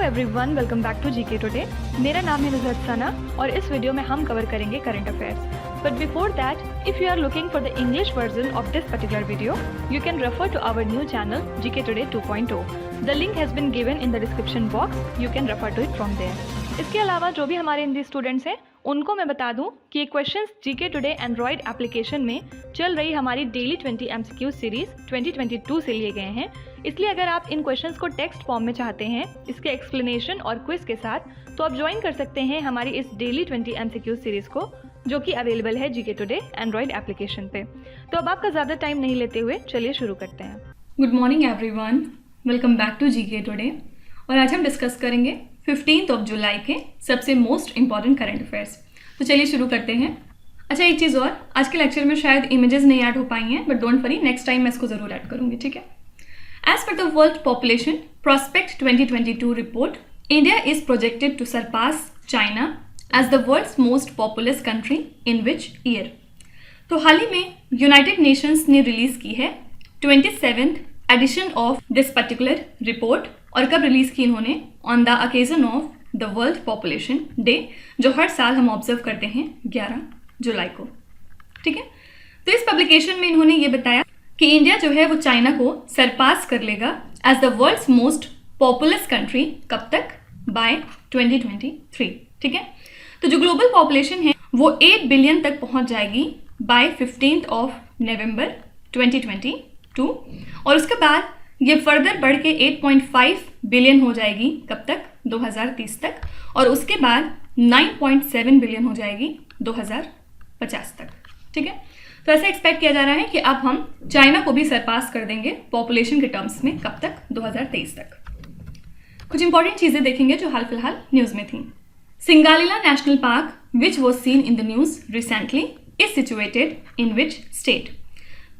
Everyone, welcome back to GK today. मेरा नाम है नुज़हत सना और इस वीडियो में हम कवर करेंगे current affairs. But before that, if you are looking for the English version of this particular video, you can refer to our new channel GK today 2.0। The link has been given in the description box, you can refer to it from there. इसके अलावा जो भी हमारे Hindi students हैं उनको मैं बता दूं कि ये questions GK today Android application में चल रही हमारी डेली 20 MCQ सीरीज 2022 से लिए गए हैं। इसलिए अगर आप इन क्वेश्चंस को टेक्स्ट फॉर्म में चाहते हैं इसके एक्सप्लेनेशन और क्विज के साथ, तो आप ज्वाइन कर सकते हैं हमारी इस डेली 20 MCQ सीरीज को, जो कि अवेलेबल है जीके टुडे एंड्रॉयड एप्लीकेशन पे। तो अब आपका ज़्यादा टाइम नहीं लेते हुए चलिए शुरू करते हैं। Good morning everyone, welcome back to GK today. और आज हम डिस्कस करेंगे 15 जुलाई के सबसे मोस्ट इंपॉर्टेंट करंट अफेयर्स। तो चलिए शुरू करते हैं। अच्छा, एक चीज़ और, आज के लेक्चर में शायद इमेजेस नहीं ऐड हो पाई हैं, but don't worry, next time मैं इसको ज़रूर ऐड करूँगी, ठीक है। As per the World Population Prospect 2022 report, India is projected to surpass China as the world's most populous country in which year? तो हाल ही में यूनाइटेड नेशंस ने रिलीज़ की है 27th edition of this particular report. और कब release की इन्होंने? On the occasion of the world population day, जो हर साल हम ऑब्जर्व करते हैं 11 जुलाई को, ठीक है। तो इस पब्लिकेशन में इन्होंने ये बताया कि इंडिया जो है वो चाइना को सरपास कर लेगा as the world's most populous country. कब तक? बाय 2023, ठीक है। तो जो ग्लोबल पॉपुलेशन है वो 8 बिलियन तक पहुंच जाएगी बाय 15 नवंबर 2022। और उसके बाद ये फर्दर बढ़ के 8.5 बिलियन हो जाएगी। कब तक? 2030 तक। और उसके बाद 9.7 बिलियन हो जाएगी 2050 तक, ठीक है। तो ऐसा एक्सपेक्ट किया जा रहा है कि अब हम चाइना को भी सरपास कर देंगे पॉपुलेशन के टर्म्स में। कब तक? 2023 तक। कुछ इंपॉर्टेंट चीज़ें देखेंगे जो हाल फिलहाल न्यूज़ में थी। Singalila national park which was seen in the news recently is situated in which state?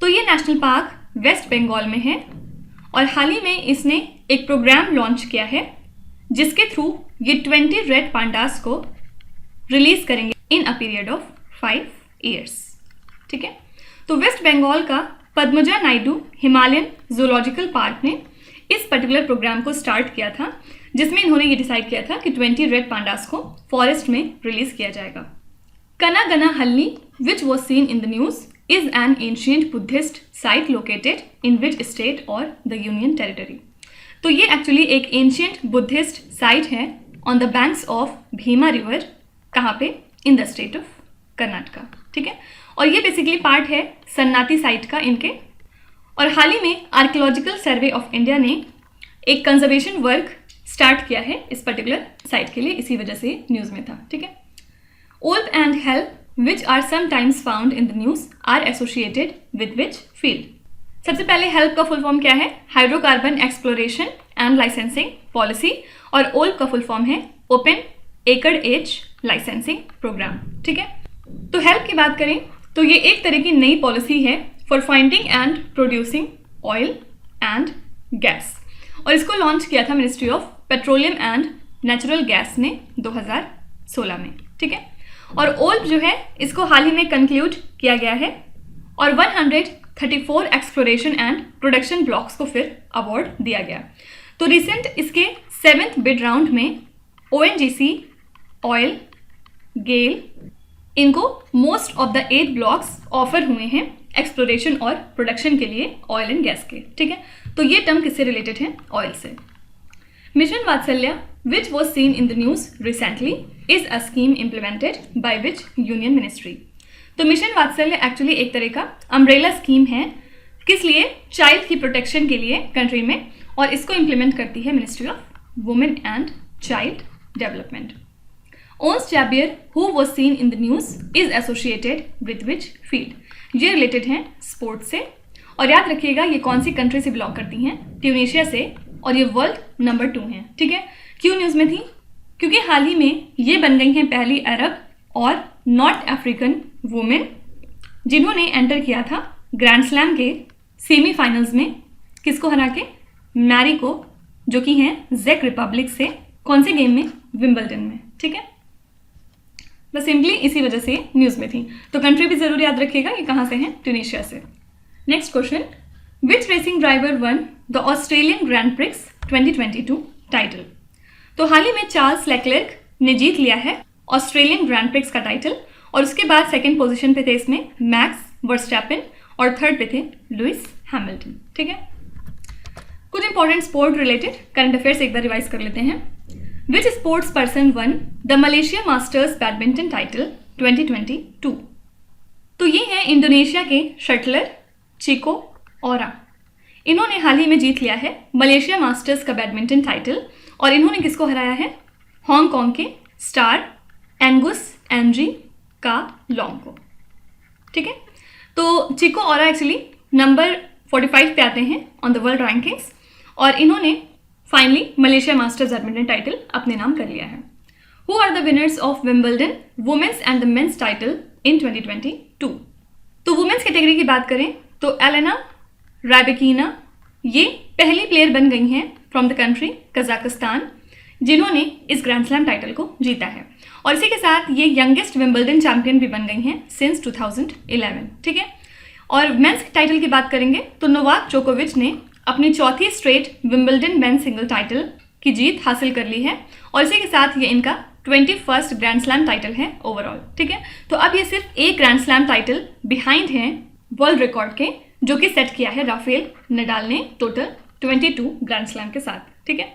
तो ये नेशनल पार्क वेस्ट बंगाल में है और हाल ही में इसने एक प्रोग्राम लॉन्च किया है जिसके थ्रू ये 20 रेड पांडास को रिलीज करेंगे इन अ पीरियड ऑफ 5 years, ठीक है। तो वेस्ट बंगाल का Padmaja Naidu Himalayan zoological park ने इस पर्टिकुलर प्रोग्राम को स्टार्ट किया था, जिसमें इन्होंने ये डिसाइड किया था कि 20 रेड पांडास को फॉरेस्ट में रिलीज किया जाएगा। Kanaganahalli which was seen in the news is an ancient Buddhist site located in which state or the union territory? तो ये एक्चुअली एक एंशिएंट बुद्धिस्ट साइट है on the banks of Bhima river. कहाँ पे? In the state of Karnataka, ठीक है। और ये बेसिकली पार्ट है सन्नाटी साइट का इनके। और हाल ही में आर्कियोलॉजिकल सर्वे ऑफ इंडिया ने एक कंजर्वेशन वर्क स्टार्ट किया है इस पर्टिकुलर साइट के लिए, इसी वजह से न्यूज़ में था, ठीक है। OALP and HELP which are sometimes found in the news are associated with which field? सबसे पहले हेल्प का फुल फॉर्म क्या है? Hydrocarbon exploration and licensing policy. और ओल्प का फुल फॉर्म है open acreage licensing programme, ठीक है। तो हेल्प की बात करें तो ये एक तरह की नई पॉलिसी है for finding and producing oil and gas. और इसको लॉन्च किया था ministry of petroleum and natural gas ने 2016 में, ठीक है। और ओल्प जो है इसको हाल ही में कंक्लूड किया गया है और 134 एक्सप्लोरेशन एंड प्रोडक्शन ब्लॉक्स को फिर अवार्ड दिया गया। तो रिसेंट इसके 7th बिड राउंड में ONGC, ऑयल, गेल, इनको most of the 8 blocks offer हुए हैं एक्सप्लोरेशन और प्रोडक्शन के लिए ऑयल एंड गैस के, ठीक है। तो ये टर्म किससे रिलेटेड है? ऑयल से। मिशन वात्सल्य विच was seen in the news recently is a scheme implemented by which union ministry? तो मिशन वात्सल्य एक्चुअली एक तरह का अम्ब्रेला स्कीम है। किस लिए? चाइल्ड की प्रोटेक्शन के लिए कंट्री में, और इसको इम्प्लीमेंट करती है ministry of women and child development. Ons Jabeur who was seen in the news is associated with which field? ये रिलेटेड हैं स्पोर्ट्स से। और याद रखिएगा ये कौन सी कंट्री से बिलोंग करती हैं? ट्यूनीशिया से। और ये वर्ल्ड नंबर 2 हैं, ठीक है। क्यों न्यूज़ में थी? क्योंकि हाल ही में ये बन गई हैं पहली अरब और नॉर्थ अफ्रीकन वुमेन जिन्होंने एंटर किया था ग्रैंड स्लैम के सेमीफाइनल्स में। किसको हरा के? मैरी को, जो कि हैं जेक रिपब्लिक से। कौन से गेम में? विंबलडन में, ठीक है। बस सिंपली इसी वजह से न्यूज़ में थी। तो कंट्री भी जरूर याद रखिएगा कि कहाँ से हैं? ट्यूनीशिया से। Next question, which racing driver won the Australian grand prix 2022 title? तो हाल ही में चार्ल्स लेक्लर्क ने जीत लिया है ऑस्ट्रेलियन ग्रैंड प्रिक्स का टाइटल, और उसके बाद सेकंड पोजीशन पे थे इसमें मैक्स वर्स्टैपेन और थर्ड पे थे लुइस हैमिल्टन। ठीक है, कुछ important sport related current affairs एक बार रिवाइज कर लेते हैं। विच sports person one the Malaysia Masters badminton title 2022? तो ये हैं इंडोनेशिया के शटलर चिको ओरा। इन्होंने हाल ही में जीत लिया है मलेशिया मास्टर्स का बैडमिंटन टाइटल, और इन्होंने किसको हराया है? हांगकांग के स्टार एंगुस एंड्री का लॉन्ग को। ठीक है, तो चिको ओरा एक्चुअली नंबर 45 पे आते हैं ऑन द वर्ल्ड रैंकिंग्स, और इन्होंने finally Malaysia Masters badminton title अपने नाम कर लिया है। Who are the winners of Wimbledon women's and the men's title in 2022? तो वुमेन्स कैटेगरी की बात करें तो एलेना रैबिकीना ये पहली प्लेयर बन गई हैं फ्रॉम द कंट्री कजाकिस्तान जिन्होंने इस ग्रैंड स्लैम टाइटल को जीता है, और इसी के साथ ये यंगेस्ट विंबलडन चैंपियन भी बन गई हैं सिंस 2011। ठीक है, और मेंस टाइटल की बात करेंगे तो नोवाक जोकोविच ने अपनी चौथी straight Wimbledon men's single title की जीत हासिल कर ली है, और इसी के साथ ये इनका 21st ग्रैंड स्लैम टाइटल है ओवरऑल। ठीक है, तो अब ये सिर्फ एक ग्रैंड स्लैम टाइटल बिहाइंड है वर्ल्ड रिकॉर्ड के, जो कि सेट किया है राफेल नडाल ने टोटल 22 ग्रैंड स्लैम के साथ। ठीक है,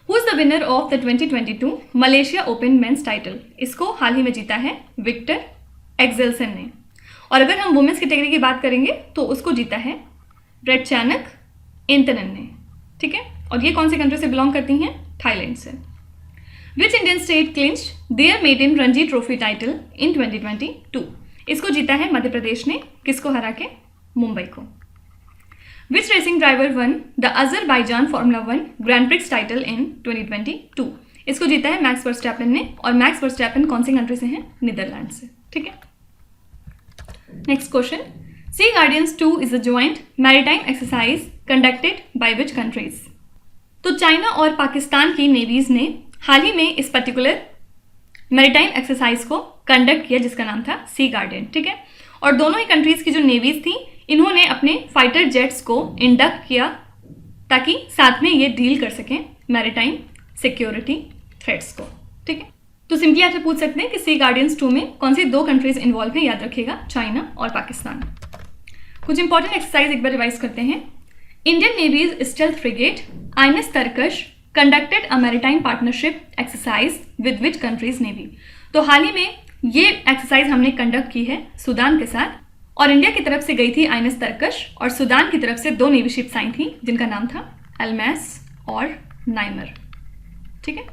who is the winner of the 2022 Malaysia Open men's title? इसको हाल ही में जीता है विक्टर एक्सेल्सन ने, और अगर हम वुमेन्स कैटेगरी की बात करेंगे तो उसको जीता है रेटचानक इंतनन ने। ठीक है, और ये कौन से कंट्री से बिलोंग करती हैं? थाईलैंड से। Which Indian state clinched their maiden Ranji trophy title in 2022? इसको जीता है मध्य प्रदेश ने, किसको हरा के? मुंबई को। Which racing driver won the Azerbaijan Formula 1 Grand Prix title in 2022? इसको जीता है मैक्स वर्स्टैपेन ने, और मैक्स वर्स्टैपेन कौन सी कंट्री से हैं? नीदरलैंड से। ठीक है, next question, sea guardians 2 is a joint maritime exercise conducted by which countries? तो चाइना और पाकिस्तान की नेवीज ने हाल ही में इस पर्टिकुलर मैरीटाइम एक्सरसाइज को कंडक्ट किया जिसका नाम था सी गार्डियन। ठीक है, और दोनों ही कंट्रीज की जो नेवीज थी इन्होंने अपने फाइटर जेट्स को इंडक्ट किया ताकि साथ में ये डील कर सकें मैरीटाइम सिक्योरिटी थ्रेट्स को। ठीक है, तो सिंपली आपसे पूछ सकते हैं कि सी गार्डियंस 2 में कौन सी दो कंट्रीज इन्वॉल्व हैं? याद रखिएगा, चाइना और पाकिस्तान। कुछ इंपॉर्टेंट एक्सरसाइज एक बार रिवाइज करते हैं। Indian navy's stealth frigate INS Tarkash conducted a maritime partnership exercise with which countries navy? तो हाल ही में ये एक्सरसाइज हमने कंडक्ट की है सूडान के साथ, और इंडिया की तरफ से गई थी आईएनएस तरकश, और सूडान की तरफ से 2 नेवी शिप्स आई थी जिनका नाम था एल्मेस और नाइमर। ठीक है,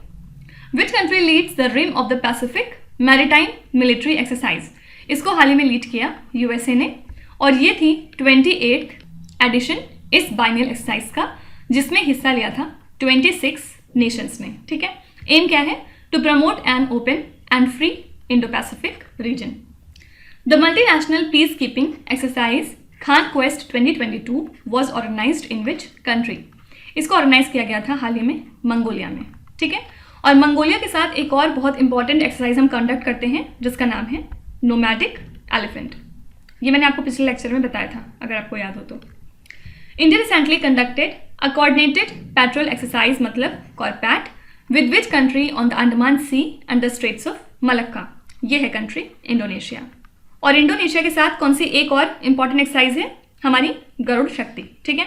which country leads the rim of the Pacific maritime military exercise? इसको हाल ही में लीड किया यूएसए ने, और ये थी 28th एडिशन इस बाइनल एक्सरसाइज का, जिसमें हिस्सा लिया था 26 नेशंस ने। ठीक है, एम क्या है? To promote an open and free Indo Pacific region. The multinational peacekeeping exercise Khan Quest 2022 was organized in which country? इसको ऑर्गेनाइज किया गया था हाल ही में मंगोलिया में। ठीक है, और मंगोलिया के साथ एक और बहुत इंपॉर्टेंट एक्सरसाइज हम कंडक्ट करते हैं जिसका नाम है नोमैडिक एलिफेंट। ये मैंने आपको पिछले लेक्चर में बताया था अगर आपको याद हो तो। India recently conducted a coordinated patrol exercise मतलब CORPAT with which country on the Andaman Sea and the Straits of Malacca? ये है कंट्री इंडोनेशिया। और इंडोनेशिया के साथ कौन सी एक और इंपॉर्टेंट एक्सरसाइज है? हमारी गरुड़ शक्ति। ठीक है,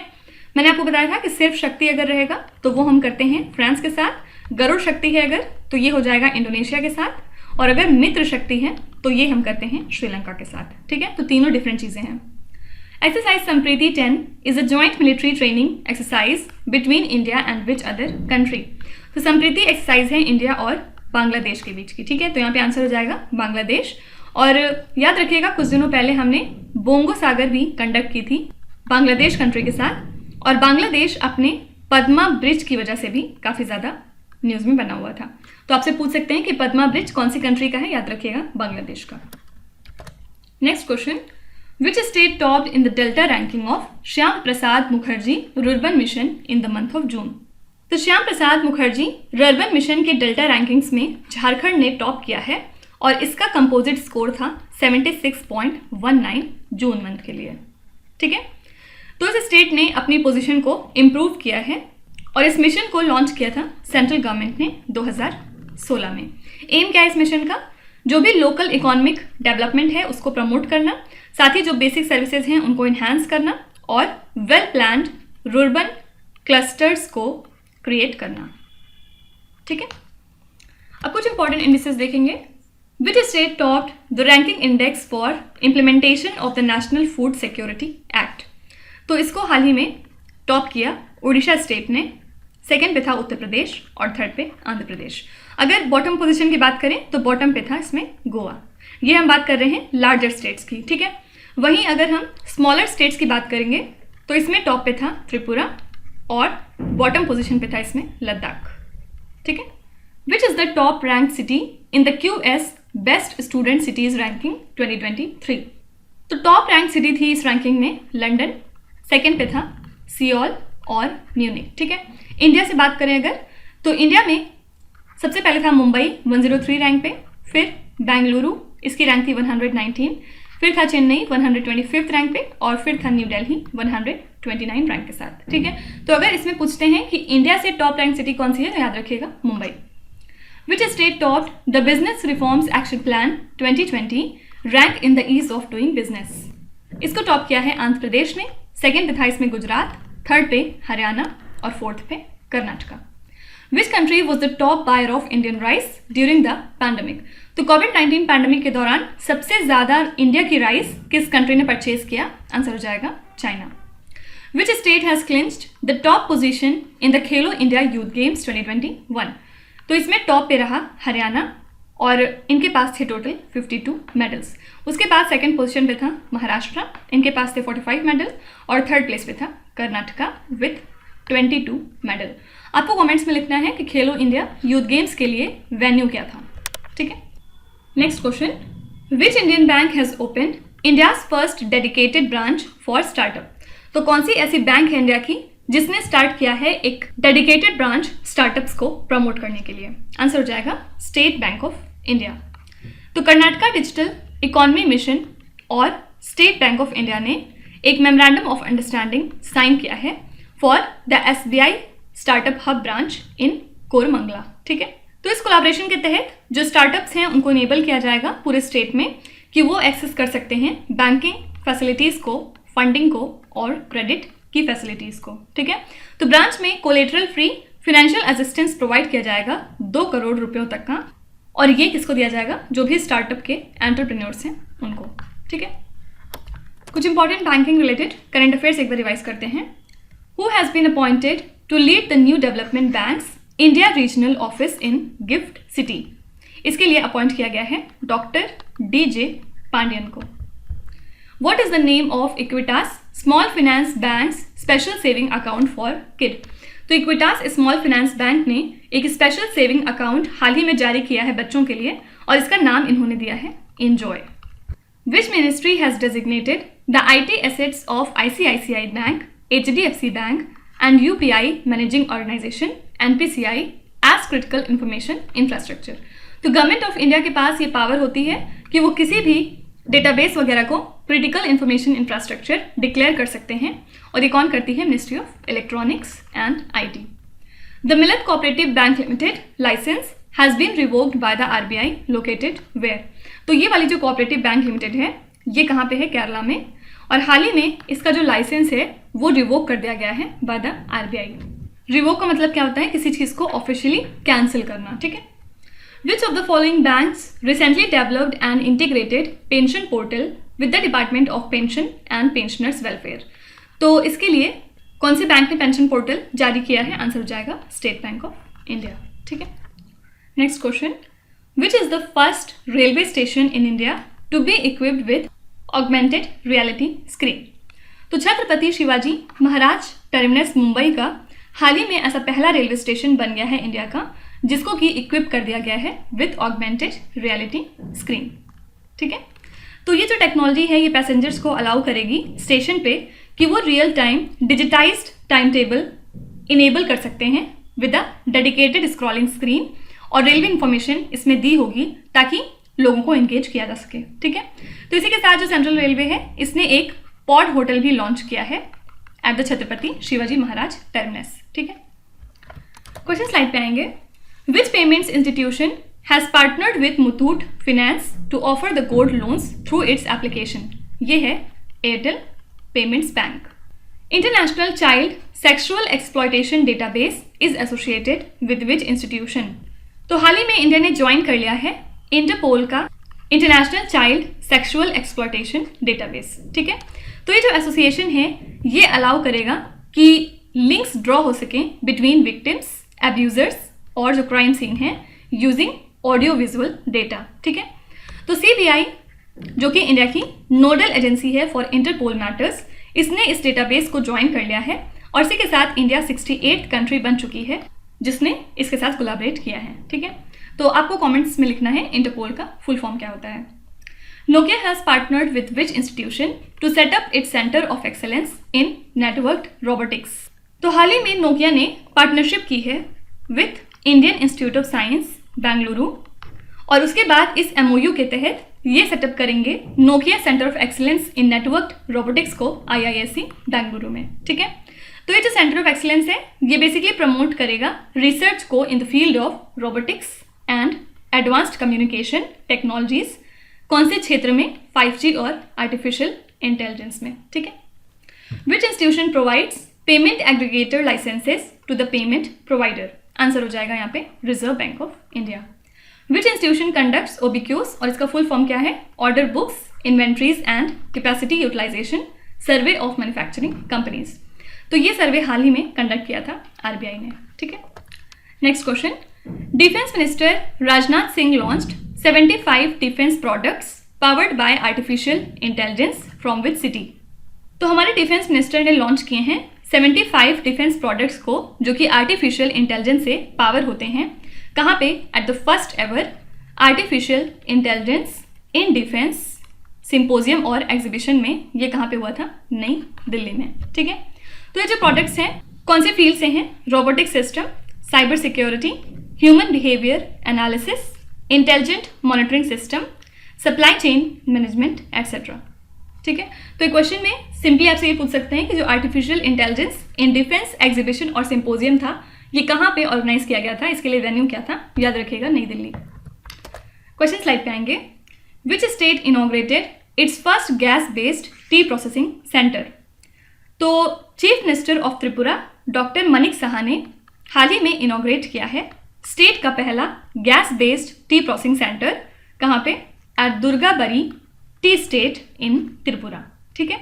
मैंने आपको बताया था कि सिर्फ शक्ति अगर रहेगा तो वो हम करते हैं फ्रांस के साथ, गरुड़ शक्ति है अगर तो ये हो जाएगा इंडोनेशिया के साथ, और अगर मित्र शक्ति है तो ये हम करते हैं श्रीलंका के साथ। ठीक है, तो तीनों डिफरेंट चीज़ें हैं। Exercise Sampriti 10 is a joint military training exercise between India and which other country? तो संप्रीति एक्सरसाइज है इंडिया और बांग्लादेश के बीच की। ठीक है, तो यहाँ पे आंसर हो जाएगा बांग्लादेश। और याद रखिएगा कुछ दिनों पहले हमने बोंगो सागर भी कंडक्ट की थी बांग्लादेश कंट्री के साथ, और बांग्लादेश अपने पद्मा ब्रिज की वजह से भी काफ़ी ज़्यादा न्यूज़ में बना हुआ था। तो आपसे पूछ सकते हैं कि पद्मा ब्रिज कौन सी कंट्री का है? याद रखिएगा बांग्लादेश का। Next question, which state topped in the delta ranking of Shyam Prasad Mukherjee rurban mission in the month of June? तो श्याम प्रसाद मुखर्जी रुर्बन मिशन के डेल्टा रैंकिंग्स में झारखंड ने टॉप किया है, और इसका कंपोजिट स्कोर था 76.19 जून मंथ के लिए। ठीक है, तो इस स्टेट ने अपनी पोजीशन को इम्प्रूव किया है, और इस मिशन को लॉन्च किया था सेंट्रल गवर्नमेंट ने 2016 में। एम क्या है इस मिशन का? जो भी लोकल इकोनॉमिक डेवलपमेंट है उसको प्रमोट करना, साथ ही जो बेसिक सर्विसेज हैं उनको इन्हांस करना और वेल प्लान्ड रूरबन क्लस्टर्स को क्रिएट करना। ठीक है, अब कुछ इंपॉर्टेंट इंडिसेस देखेंगे। विच state topped the ranking index for implementation of the national food security act? तो इसको हाल ही में टॉप किया उड़ीसा स्टेट ने, सेकंड पे था उत्तर प्रदेश और थर्ड पे आंध्र प्रदेश। अगर बॉटम पोजीशन की बात करें तो बॉटम पे था इसमें गोवा। ये हम बात कर रहे हैं लार्जर स्टेट्स की। ठीक है, वहीं अगर हम स्मॉलर स्टेट्स की बात करेंगे तो इसमें टॉप पे था त्रिपुरा और बॉटम पोजीशन पे था इसमें लद्दाख। ठीक है, विच is the top rank city in the QS best student cities ranking 2023? तो टॉप रैंक सिटी थी इस रैंकिंग में लंदन, सेकेंड पे था सियोल और म्यूनिक। ठीक है, इंडिया से बात करें अगर तो इंडिया में सबसे पहले था मुंबई 103 रैंक पे, फिर बेंगलुरु इसकी रैंक थी 119, फिर था चेन्नई 125 रैंक पे और फिर था न्यू दिल्ली 129 रैंक के साथ। ठीक है, तो अगर इसमें पूछते हैं कि इंडिया से टॉप रैंक सिटी कौन सी है तो याद रखिएगा Mumbai. Which state topped the business reforms action plan 2020 rank in the ease of doing business? इसको टॉप किया है आंध्र प्रदेश ने, सेकेंड पे था इसमें गुजरात, थर्ड पे हरियाणा और फोर्थ पे Karnataka. Which country was the top buyer of Indian rice during the pandemic? तो कोविड-19 पैंडमिक के दौरान सबसे ज़्यादा इंडिया की राइस किस कंट्री ने परचेज किया? आंसर हो जाएगा China. Which state has clinched the top position in the Khelo India youth games 2021? तो इसमें टॉप पे रहा हरियाणा और इनके पास थे टोटल 52 मेडल्स। उसके बाद सेकंड पोजीशन पे था महाराष्ट्र, इनके पास थे 45 मेडल और थर्ड प्लेस पे था कर्नाटका विथ 22 मेडल। आपको कमेंट्स में लिखना है कि खेलो इंडिया यूथ गेम्स के लिए वेन्यू क्या था। ठीक है, next question, which Indian bank has open India's first dedicated branch for startup? तो कौन सी ऐसी बैंक है इंडिया की जिसने स्टार्ट किया है एक डेडिकेटेड ब्रांच स्टार्टअप्स को प्रमोट करने के लिए? आंसर हो जाएगा स्टेट बैंक ऑफ इंडिया। तो कर्नाटका डिजिटल इकोनॉमी मिशन और स्टेट बैंक ऑफ इंडिया ने एक मेमोरेंडम ऑफ अंडरस्टैंडिंग साइन किया है for the SBI startup hub branch इन कोरमंगला। ठीक है, तो इस कोलैबोरेशन के तहत जो स्टार्टअप्स हैं उनको इनेबल किया जाएगा पूरे स्टेट में कि वो एक्सेस कर सकते हैं बैंकिंग फैसिलिटीज़ को, फंडिंग को और क्रेडिट की फैसिलिटीज़ को। ठीक है, तो ब्रांच में collateral free financial assistance provide किया जाएगा 2 करोड़ रुपयों तक का, और ये किसको दिया जाएगा? जो भी स्टार्टअप के एंटरप्रेन्योर्स हैं उनको। ठीक है, कुछ important banking related current affairs एक बार रिवाइज करते हैं। Who has been appointed to lead the new development bank's India regional office in GIFT City? इसके लिए अपॉइंट किया गया है डॉक्टर DJ पांडियन को। What is the name of Equitas Small Finance Bank's special saving account for kid? तो Equitas small finance bank ने एक special saving account हाल ही में जारी किया है बच्चों के लिए और इसका नाम इन्होंने दिया है enjoy. Which ministry has designated the IT assets of ICICI bank, HDFC bank and UPI managing organisation NPCI as critical information infrastructure? तो गवर्नमेंट ऑफ इंडिया के पास ये पावर होती है कि वो किसी भी डेटाबेस वगैरह को क्रिटिकल इंफॉर्मेशन इंफ्रास्ट्रक्चर डिक्लेयर कर सकते हैं, और ये कौन करती है? Ministry of electronics and IT। The Millath cooperative bank limited license has been revoked by the RBI located where? तो ये वाली जो कोऑपरेटिव बैंक लिमिटेड है ये कहाँ पे है? केरला में, और हाल ही में इसका जो लाइसेंस है वो रिवोक कर दिया गया है बाय द RBI। रिवोक का मतलब क्या होता है? किसी चीज़ को ऑफिशियली कैंसिल करना। ठीक है, Which of the following banks recently developed an integrated pension portal with the Department of Pension and Pensioners Welfare? तो इसके लिए कौन से बैंक ने पेंशन पोर्टल जारी किया है? आंसर हो जाएगा स्टेट बैंक ऑफ इंडिया। ठीक है, next question, which is the first railway station in India to be equipped with augmented reality screen? तो छत्रपति शिवाजी महाराज टर्मिनस मुंबई का हाल ही में ऐसा पहला रेलवे स्टेशन बन गया है इंडिया का जिसको कि इक्विप कर दिया गया है विथ ऑगमेंटेड रियलिटी स्क्रीन। ठीक है, तो ये जो टेक्नोलॉजी है ये पैसेंजर्स को अलाउ करेगी स्टेशन पे कि वो real time digitised time table enable कर सकते हैं with a dedicated scrolling screen, और रेलवे इंफॉर्मेशन इसमें दी होगी ताकि लोगों को एंगेज किया जा सके। ठीक है, तो इसी के साथ जो सेंट्रल रेलवे है इसने एक पॉड होटल भी लॉन्च किया है at the Chhatrapati Shivaji Maharaj terminus. ठीक है, क्वेश्चन स्लाइड पे आएंगे. Which payments institution has partnered with Muthoot finance to offer the gold loans through its application? ये है Airtel payments bank. International child sexual exploitation database is associated with which institution? तो हाल ही में इंडिया ने join कर लिया है इंटरपोल का international child sexual exploitation database. ठीक है, तो ये जो एसोसिएशन है ये अलाउ करेगा कि लिंक्स ड्रॉ हो सकें बिटवीन विक्टिम्स, एब्यूजर्स और जो क्राइम सीन है यूजिंग ऑडियो विजुअल डेटा. ठीक है, तो CBI जो कि इंडिया की नोडल एजेंसी है फॉर इंटरपोल मैटर्स, इसने इस डेटाबेस को ज्वाइन कर लिया है और इसी के साथ इंडिया 68 कंट्री बन चुकी है जिसने इसके साथ कोलैबोरेट किया है. ठीक है, तो आपको कमेंट्स में लिखना है इंटरपोल का फुल फॉर्म क्या होता है. Nokia has partnered with which institution to set up its center of excellence in networked robotics? तो हाल ही में नोकिया ने पार्टनरशिप की है with Indian institute of science Bengaluru और उसके बाद इस MOU के तहत ये सेटअप करेंगे Nokia centre of excellence in networked robotics को IISc बेंगलुरु में. ठीक है, तो ये जो सेंटर ऑफ एक्सीलेंस है ये बेसिकली प्रमोट करेगा रिसर्च को in the field of robotics and advanced communication technologies. कौन से क्षेत्र में? 5G और आर्टिफिशियल इंटेलिजेंस में. ठीक है, which institution provides payment aggregator licenses to the payment provider? Answer हो जाएगा यहाँ पे reserve bank of India. Which institution conducts OBQs और इसका फुल फॉर्म क्या है? Order books, inventories and capacity utilisation survey of manufacturing companies. तो ये सर्वे हाल ही में कंडक्ट किया था RBI ने. ठीक है, next question. Defence minister Rajnath Singh launched 75 defence products powered by artificial intelligence from which city? तो हमारे डिफेंस मिनिस्टर ने लॉन्च किए हैं 75 डिफेंस प्रोडक्ट्स को जो कि आर्टिफिशियल इंटेलिजेंस से पावर होते हैं. कहाँ पे? At the first ever artificial intelligence in defence symposium और एग्जीबिशन में. ये कहाँ पे हुआ था? नई दिल्ली में. ठीक है, तो ये जो प्रोडक्ट्स हैं कौन से फील्ड से हैं? Robotic system, cyber security, human behaviour analysis, intelligent monitoring system, supply chain management etcetera. ठीक है, तो एक क्वेश्चन में सिंपली आपसे ये पूछ सकते हैं कि जो artificial intelligence in defence exhibition और सिंपोजियम था ये कहाँ पे ऑर्गेनाइज किया गया था? इसके लिए वेन्यू क्या था? याद रखिएगा, नई दिल्ली. क्वेश्चन स्लाइड पे आएंगे. Which state inaugurated its first gas based tea processing centre? तो chief minister of Tripura doctor Manik Saha ने हाल ही में इनॉग्रेट किया है स्टेट का पहला gas based tea processing centre. कहाँ पे? At Durgabari tea estate in Tripura. ठीक है,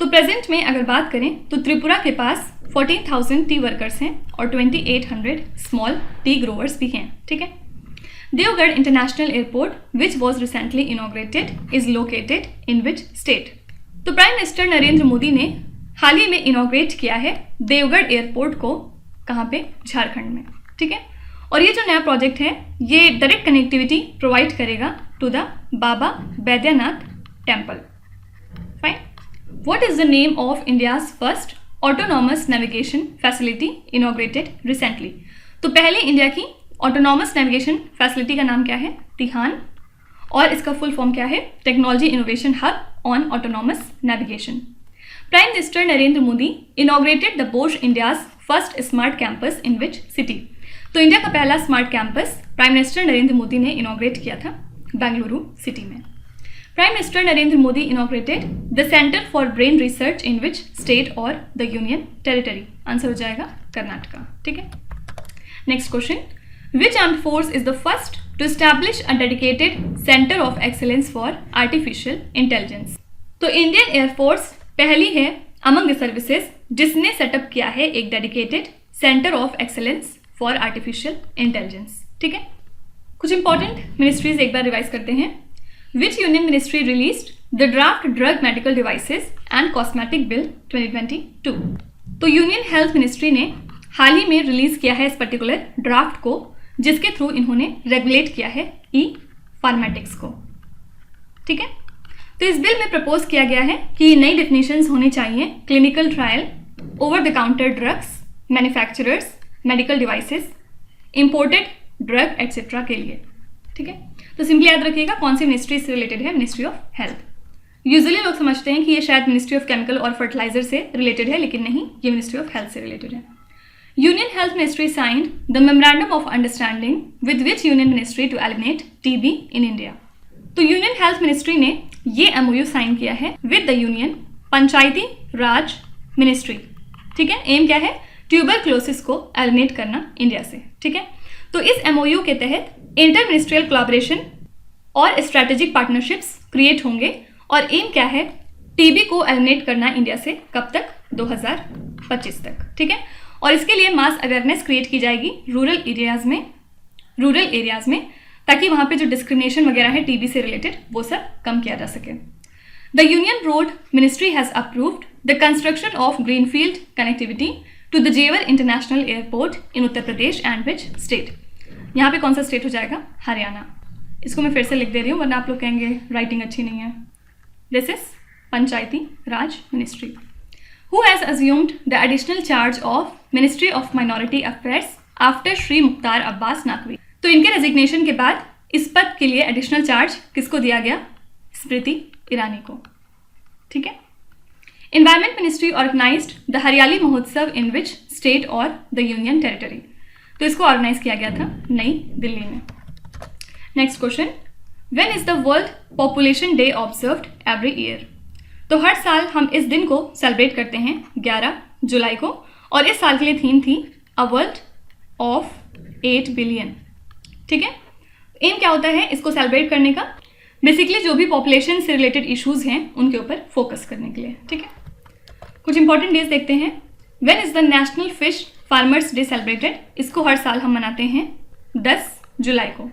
तो प्रेजेंट में अगर बात करें तो त्रिपुरा के पास 14,000 टी वर्कर्स हैं और 2,800 स्मॉल टी ग्रोवर्स भी हैं. ठीक है, देवगढ़ international airport which was recently inaugurated is located in which state? तो प्राइम मिनिस्टर नरेंद्र मोदी ने हाल ही में इनॉग्रेट किया है देवगढ़ एयरपोर्ट को. कहाँ पे? झारखंड में. ठीक है, और ये जो नया प्रोजेक्ट है ये डायरेक्ट कनेक्टिविटी प्रोवाइड करेगा to the Baba Baidyanath temple. Fine. What is the name of India's first autonomous navigation facility inaugurated recently? तो पहले इंडिया की ऑटोनॉमस नेविगेशन फैसिलिटी का नाम क्या है? तिहान. और इसका फुल फॉर्म क्या है? Technology innovation hub on autonomous navigation. Prime minister Narendra Modi inaugurated the Bose India's first smart campus in which city? तो इंडिया का पहला smart campus prime minister Narendra Modi ने इनॉग्रेट किया था बेंगलुरु सिटी में. Prime minister Narendra Modi inaugurated the centre for brain research in which state or the union territory? Answer हो जाएगा कर्नाटका. ठीक है, next question. Which armed force is the first to establish a dedicated centre of excellence for artificial intelligence? तो Indian एयरफोर्स force है among the services जिसने setup किया है एक dedicated centre of excellence for artificial intelligence. ठीक है, कुछ इंपॉर्टेंट मिनिस्ट्रीज एक बार रिवाइज करते हैं. विच union ministry released the draft drug medical devices and cosmetic bill 2022? तो यूनियन हेल्थ मिनिस्ट्री ने हाल ही में रिलीज किया है इस पर्टिकुलर ड्राफ्ट को जिसके थ्रू इन्होंने रेगुलेट किया है फार्मेटिक्स को. ठीक है, तो इस बिल में प्रपोज किया गया है कि नई डेफिनेशंस होनी चाहिए clinical trial, over the counter drugs, manufacturers, medical devices, imported drug etcetera के लिए. ठीक है, तो सिंपली याद रखिएगा कौन सी मिनिस्ट्री से रिलेटेड है? Ministry of health. यूजुअली लोग समझते हैं कि ये शायद मिनिस्ट्री ऑफ केमिकल और फर्टिलाइजर से रिलेटेड है, लेकिन नहीं, ये मिनिस्ट्री ऑफ हेल्थ से रिलेटेड है. Union Health Ministry signed the Memorandum of Understanding with which Union Ministry to eliminate TB in India. तो यूनियन हेल्थ मिनिस्ट्री ने ये MOU साइन किया है with the union Panchayati Raj ministry, ठीक है। Aim क्या है? ट्यूबरक्लोसिस को एलिमिनेट करना इंडिया से, ठीक है। तो इस MOU के तहत इंटर मिनिस्ट्रियल कोलैबोरेशन और स्ट्रैटेजिक पार्टनरशिप्स क्रिएट होंगे और एम क्या है? टीबी को एलिमिनेट करना इंडिया से कब तक? 2025 तक, ठीक है। और इसके लिए मास अवेयरनेस क्रिएट की जाएगी रूरल एरियाज में ताकि वहाँ पे जो डिस्क्रिमिनेशन वगैरह है टीबी से रिलेटेड वो सब कम किया जा सके। The union road ministry has approved the construction of greenfield connectivity to the Jewar international airport in Uttar Pradesh and which state. यहाँ पे कौन सा स्टेट हो जाएगा? हरियाणा। इसको मैं फिर से लिख दे रही हूँ वरना आप लोग कहेंगे राइटिंग अच्छी नहीं है। This is Panchayati Raj ministry. Who has assumed the additional charge of Ministry of Minority Affairs after Shri Mukhtar Abbas Naqvi? तो इनके रेजिग्नेशन के बाद इस पद के लिए एडिशनल चार्ज किसको दिया गया? स्मृति ईरानी को, ठीक है। Environment Ministry organized the हरियाली महोत्सव in which state और the Union Territory? तो इसको ऑर्गेनाइज किया गया था नई दिल्ली में। Next question, When is the World Population Day observed every year? तो हर साल हम इस दिन को सेलिब्रेट करते हैं 11 जुलाई को और इस साल के लिए थीम थी अ वर्ल्ड ऑफ 8 बिलियन, ठीक है। एम क्या होता है इसको सेलिब्रेट करने का? बेसिकली जो भी पॉपुलेशन से रिलेटेड इश्यूज हैं उनके ऊपर फोकस करने के लिए, ठीक है। कुछ इंपॉर्टेंट डेज देखते हैं। When is the national fish farmers day celebrated? इसको हर साल हम मनाते हैं 10 जुलाई को।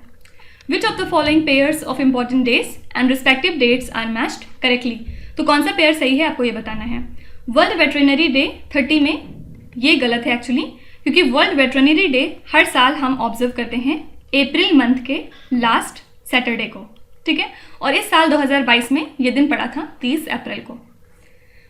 Which of the following pairs of important days and respective dates are matched correctly? तो कौन सा पेयर सही है आपको ये बताना है। वर्ल्ड वेटरनरी डे 30 में, ये गलत है एक्चुअली, क्योंकि वर्ल्ड वेटरनरी डे हर साल हम ऑब्जर्व करते हैं अप्रैल मंथ के लास्ट सैटरडे को, ठीक है। और इस साल 2022 में ये दिन पड़ा था 30 अप्रैल को।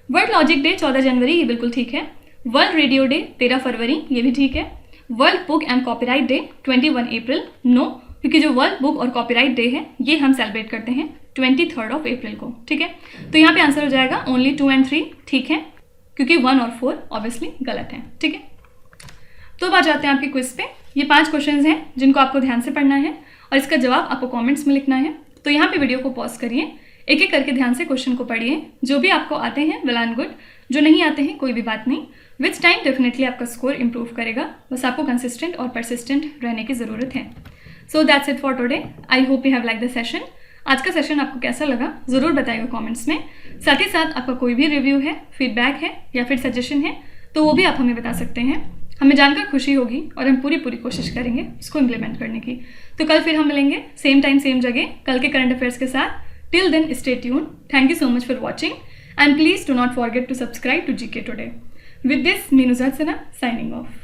वर्ल्ड लॉजिक डे 14 जनवरी, ये बिल्कुल ठीक है। वर्ल्ड रेडियो डे 13 फरवरी, ये भी ठीक है। World book and copyright day 21 April, no, क्योंकि जो वर्ल्ड बुक और कॉपीराइट डे है ये हम सेलिब्रेट करते हैं 23 अप्रैल को, ठीक है। तो यहाँ पे आंसर हो जाएगा ओनली 2 और 3, ठीक है, क्योंकि 1 और 4 ऑब्वियसली गलत हैं, ठीक है। तो अब आ जाते हैं आपके क्विज पे। ये 5 क्वेश्चंस हैं जिनको आपको ध्यान से पढ़ना है और इसका जवाब आपको कमेंट्स में लिखना है। तो यहाँ पे वीडियो को पॉज करिए, एक एक करके ध्यान से क्वेश्चन को पढ़िए। जो भी आपको आते हैं वेल एंड गुड, जो नहीं आते हैं कोई भी बात नहीं। विच टाइम डेफिनेटली आपका स्कोर इंप्रूव करेगा, बस आपको कंसिस्टेंट और परसिस्टेंट रहने की ज़रूरत है। So that's it for today. I hope you have like the session. आज का सेशन आपको कैसा लगा ज़रूर बताइएगा कमेंट्स में। साथ ही साथ आपका कोई भी रिव्यू है, फीडबैक है या फिर सजेशन है तो वो भी आप हमें बता सकते हैं। हमें जानकर खुशी होगी और हम पूरी कोशिश करेंगे इसको इम्प्लीमेंट करने की। तो कल फिर हम मिलेंगे सेम टाइम सेम जगह कल के करंट अफेयर्स के साथ। Till then stay tuned. Thank you so much for watching and please do not forget to subscribe to GK Today। With this me Nuzhat Sana signing of.